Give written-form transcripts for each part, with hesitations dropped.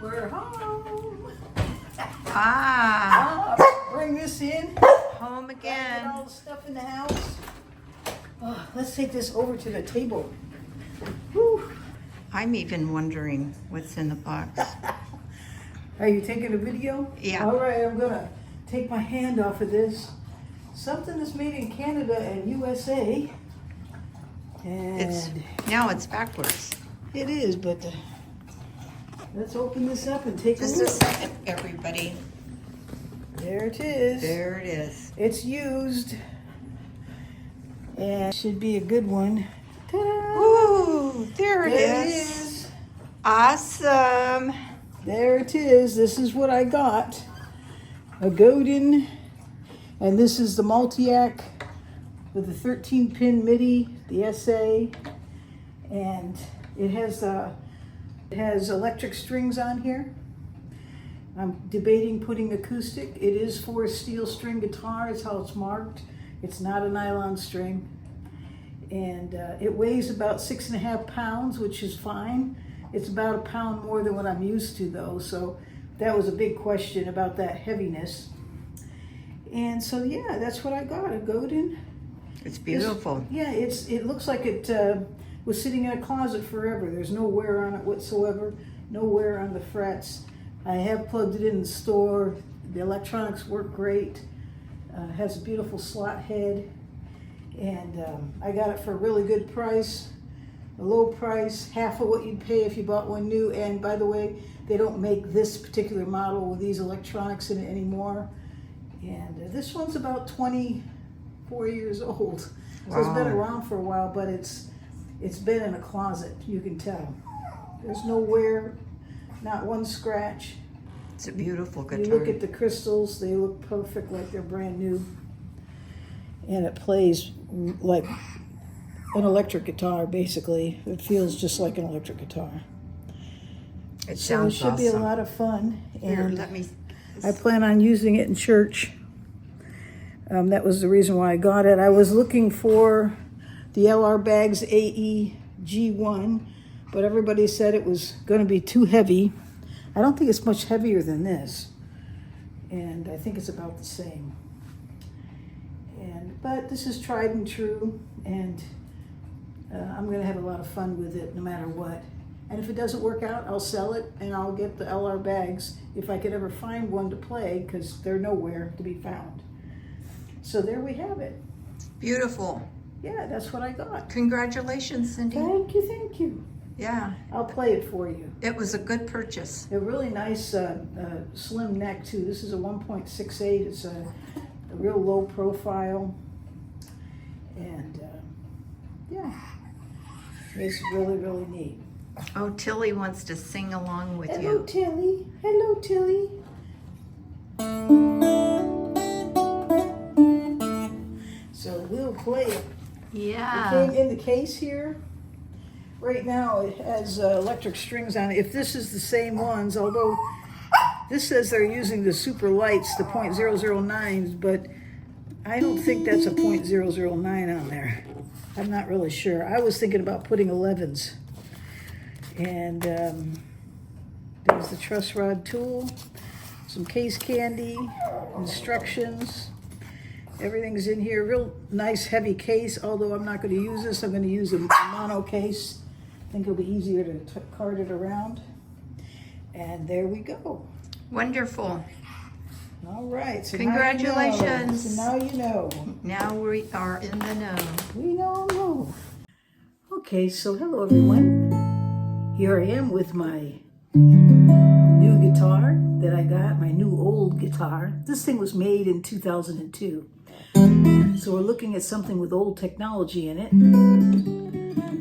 We're home. Bring this in. Home again. Get all the stuff in the house. Oh, let's take this over to the table. Whew. I'm even wondering what's in the box. Are you taking a video? Yeah. All right, I'm gonna take my hand off of this. Something that's made in Canada and USA. And now it's backwards. it is, but let's open this up and take a Just look. a second, everybody. There it is. There it is. It's used. And should be a good one. Ta-da! Ooh, there it There it is. is. Awesome. There it is. This is what I got. A Godin. And this is the Multiac with the 13-pin MIDI, the SA. And it has electric strings on here. I'm debating putting acoustic. It is for a steel string guitar. It's how it's marked. It's not a nylon string. And it weighs about 6.5 pounds, which is fine. It's about a pound more than what I'm used to though. So that was a big question about that heaviness. And so yeah, that's what I got, a Godin. It's beautiful. It looks like it was sitting in a closet forever. There's no wear on it whatsoever. No wear on the frets. I have plugged it in the store. The electronics work great. Has a beautiful slot head. And I got it for a really good price, a low price, half of what you'd pay if you bought one new. And by the way, they don't make this particular model with these electronics in it anymore. And this one's about 24 years old. So It's been around for a while, but it's been in a closet, you can tell. There's no wear, not one scratch. It's a beautiful guitar. You look at the crystals, they look perfect, like they're brand new. And it plays like an electric guitar, basically. It feels just like an electric guitar. It So it sounds should be a awesome. lot of fun. Here, And let me. I plan on using it in church. That was the reason why I got it. I was looking for the LR Baggs AEG1, but everybody said it was going to be too heavy. I don't think it's much heavier than this, and I think it's about the same. But this is tried and true, and I'm going to have a lot of fun with it no matter what. And if it doesn't work out, I'll sell it, and I'll get the LR Baggs if I could ever find one to play, because they're nowhere to be found. So there we have it. Beautiful. Yeah, that's what I got. Congratulations, Cindy. Thank you, thank you. Yeah, I'll play it for you. it was a good purchase. A really nice slim neck too. This is a 1.68. It's a real low profile. And yeah, it's really, really neat. Oh, Tilly wants to sing along with Hello, you. Tilly. Hello, Tilly. So we'll play it. Yeah. It came in the case here. Right now it has electric strings on it. If this is the same ones, although this says they're using the super lights, the .009s, but I don't think that's a .009 on there. I'm not really sure. I was thinking about putting 11s. And there's the truss rod tool, some case candy, instructions. Everything's in here. Real nice heavy case, although I'm not going to use this. I'm going to use a mono case. I think it'll be easier to cart it around. And there we go. Wonderful. All right. So Congratulations. Now you know. Now we are in the know. We all know. Okay, so hello everyone. Here I am with my new guitar that I got, my new old guitar. This thing was made in 2002. So we're looking at something with old technology in it.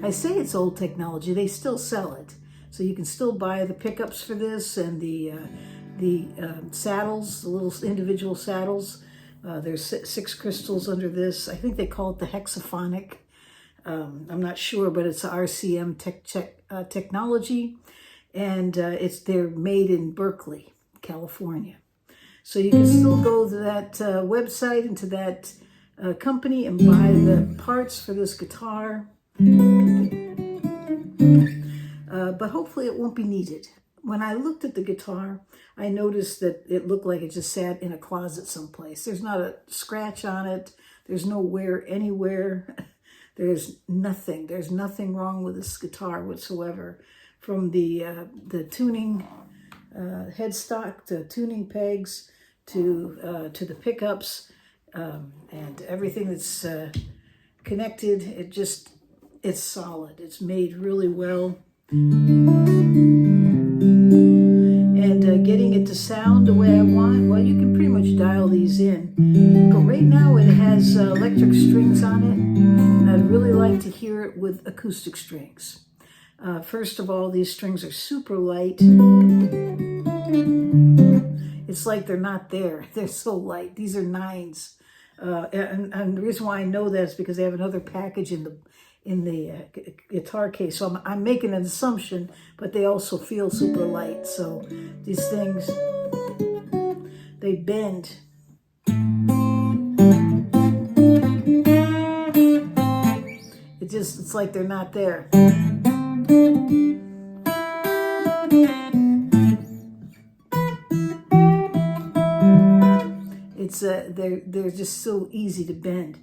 I say it's old technology, they still sell it. So you can still buy the pickups for this and the saddles, the little individual saddles. There's 6 crystals under this. I think they call it the hexaphonic. I'm not sure, but it's a RCM technology. And they're made in Berkeley, California. So you can still go to that website and to that company and buy the parts for this guitar. But hopefully it won't be needed. when I looked at the guitar, I noticed that it looked like it just sat in a closet someplace. There's not a scratch on it. There's no wear anywhere. There's nothing. There's nothing wrong with this guitar whatsoever. From the tuning headstock to tuning pegs to the pickups and everything that's connected. It's solid. It's made really well. And getting it to sound the way I want, well, you can pretty much dial these in. But right now it has electric strings on it, and I'd really like to hear it with acoustic strings. First of all, these strings are super light. It's like they're not there. They're so light. These are 9s. And the reason why I know that is because they have another package in the guitar case. So I'm making an assumption, but they also feel super light. So these things, they bend. It's like they're not there. They're just so easy to bend.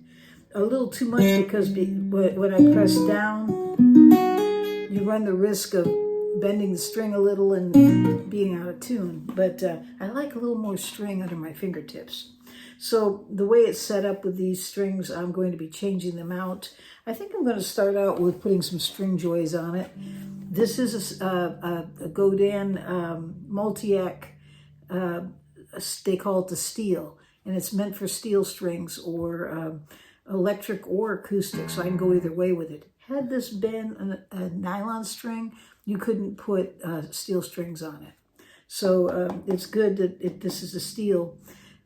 A little too much because when I press down, you run the risk of bending the string a little and being out of tune. But I like a little more string under my fingertips. So the way it's set up with these strings, I'm going to be changing them out. I think I'm going to start out with putting some string joys on it. This is a Godin Multiac, they call it the steel, and it's meant for steel strings or electric or acoustic, so I can go either way with it. Had this been a nylon string, you couldn't put steel strings on it. So it's good that this is a steel.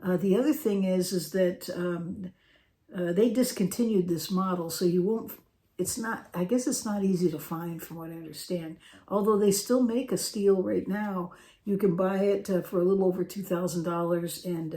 The other thing is that they discontinued this model, so you won't, I guess it's not easy to find from what I understand. Although they still make a steel right now. You can buy it for a little over $2,000, and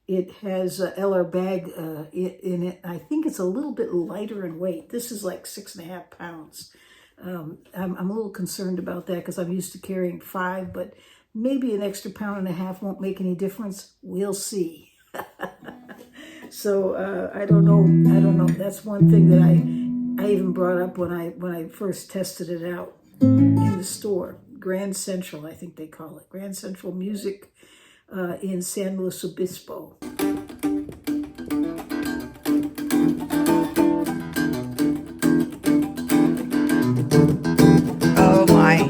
it has a LR bag in it. I think it's a little bit lighter in weight. This is like 6.5 pounds. I'm a little concerned about that because I'm used to carrying 5, but maybe an extra 1.5 pounds won't make any difference. We'll see. So I don't know. That's one thing that I even brought up when I first tested it out in the store. Grand Central, I think they call it. Grand Central Music in San Luis Obispo. Oh my.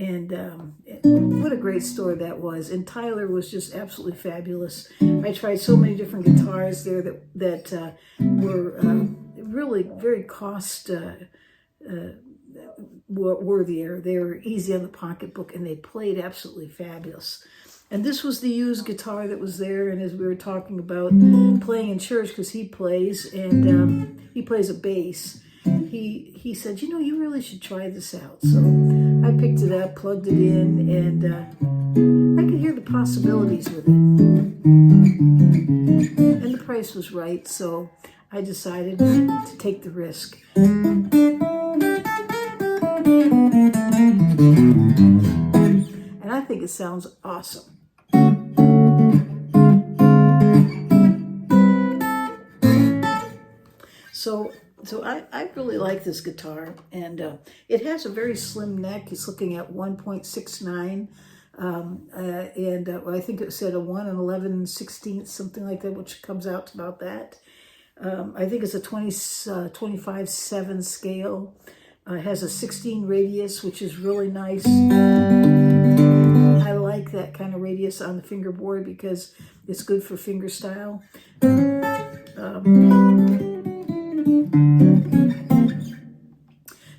And what a great store that was. And Tyler was just absolutely fabulous. I tried so many different guitars there that were really very cost worthier. They were easy on the pocketbook, and they played absolutely fabulous. And this was the used guitar that was there. And as we were talking about playing in church, because he plays, and he plays a bass, he said, you know, you really should try this out. So I picked it up, plugged it in, and I could hear the possibilities with it. And the price was right, so I decided to take the risk. And I think it sounds awesome. So I really like this guitar, and it has a very slim neck. It's looking at 1.69, and I think it said a 1 11/16, something like that, which comes out to about that. I think it's a 25/7 scale. It has a 16 radius, which is really nice. I like that kind of radius on the fingerboard because it's good for fingerstyle.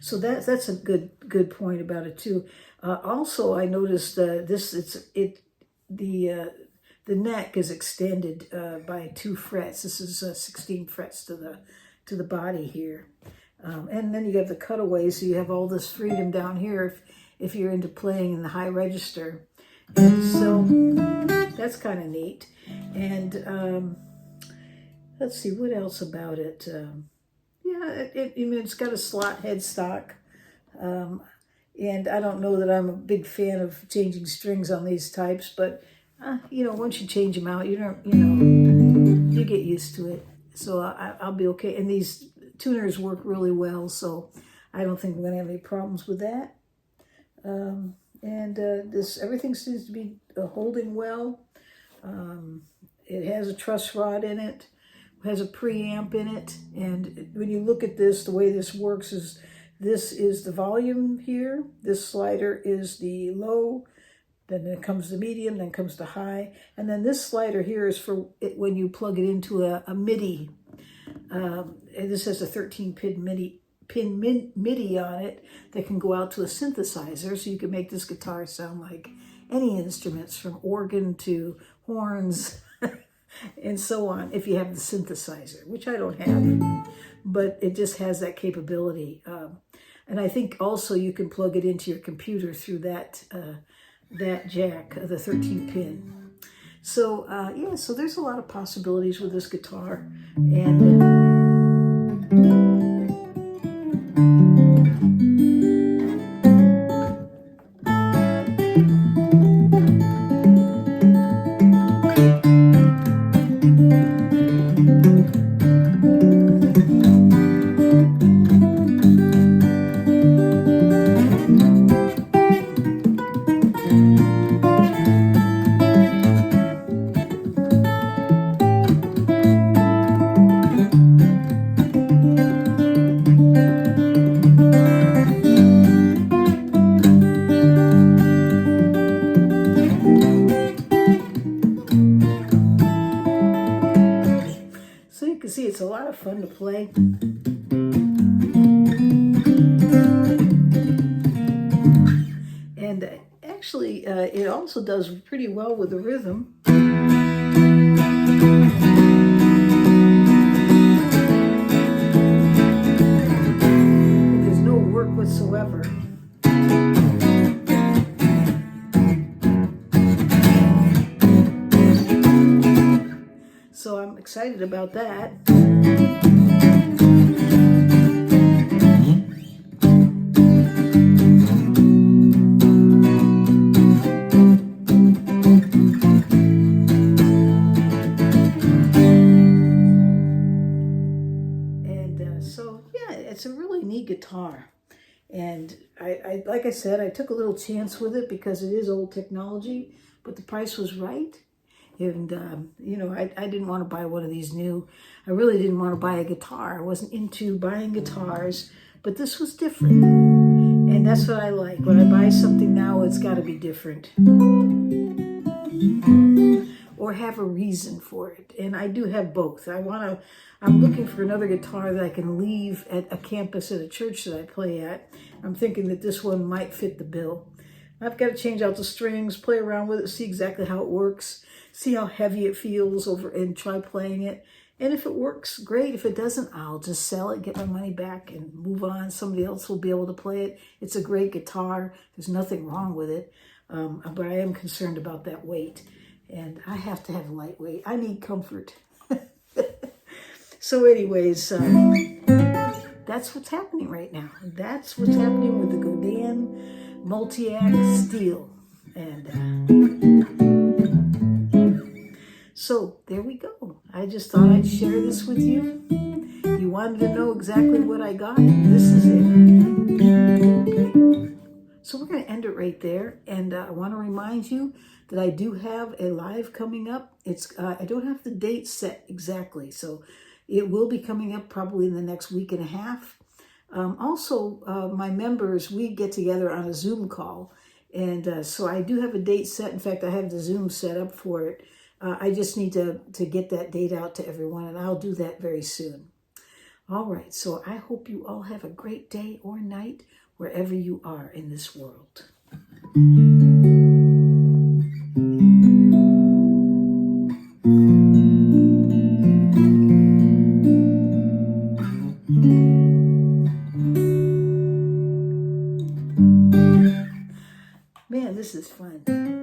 So that's a good point about it too. Also, I noticed the neck is extended by 2 frets. This is 16 frets to the body here, And then you have the cutaway, so you have all this freedom down here if you're into playing in the high register. And so that's kind of neat. And let's see, what else about it? Yeah, it's got a slot headstock. And I don't know that I'm a big fan of changing strings on these types, but once you change them out, you get used to it. So I'll be okay. And these tuners work really well, so I don't think I'm going to have any problems with that. Everything seems to be holding well. It has a truss rod in it, has a preamp in it, and when you look at this, the way this works is this is the volume here, this slider is the low, then it comes the medium, then comes the high, and then this slider here is for it when you plug it into a MIDI. And this has a 13-pin MIDI on it that can go out to a synthesizer, so you can make this guitar sound like any instruments from organ to horns and so on, if you have the synthesizer, which I don't have, but it just has that capability. And I think also you can plug it into your computer through that jack, the 13-pin. So so there's a lot of possibilities with this guitar. And see, it's a lot of fun to play. And actually, it also does pretty well with the rhythm. There's no work whatsoever. So I'm excited about that. It's a really neat guitar. And I like I said, I took a little chance with it because it is old technology, but the price was right. And, I didn't want to buy one of these new. I really didn't want to buy a guitar. I wasn't into buying guitars, but this was different. And that's what I like. When I buy something now, it's got to be different. Or have a reason for it. And I do have both. I'm looking for another guitar that I can leave at a campus at a church that I play at. I'm thinking that this one might fit the bill. I've got to change out the strings, play around with it, see exactly how it works, see how heavy it feels and try playing it. And if it works, great. If it doesn't, I'll just sell it, get my money back, and move on. Somebody else will be able to play it. It's a great guitar. There's nothing wrong with it. But I am concerned about that weight. And I have to have lightweight. I need comfort. So anyways, that's what's happening right now. That's what's happening with the Godin Multiac steel. And so there we go. I just thought I'd share this with you. You wanted to know exactly what I got? This is it. So we're going to end it right there. And I want to remind you that I do have a live coming up. I don't have the date set exactly, so it will be coming up probably in the next week and a half. Also, my members, we get together on a Zoom call, and so I do have a date set. In fact, I have the Zoom set up for it. I just need to get that date out to everyone, and I'll do that very soon. All right, so I hope you all have a great day or night wherever you are in this world. this is fun.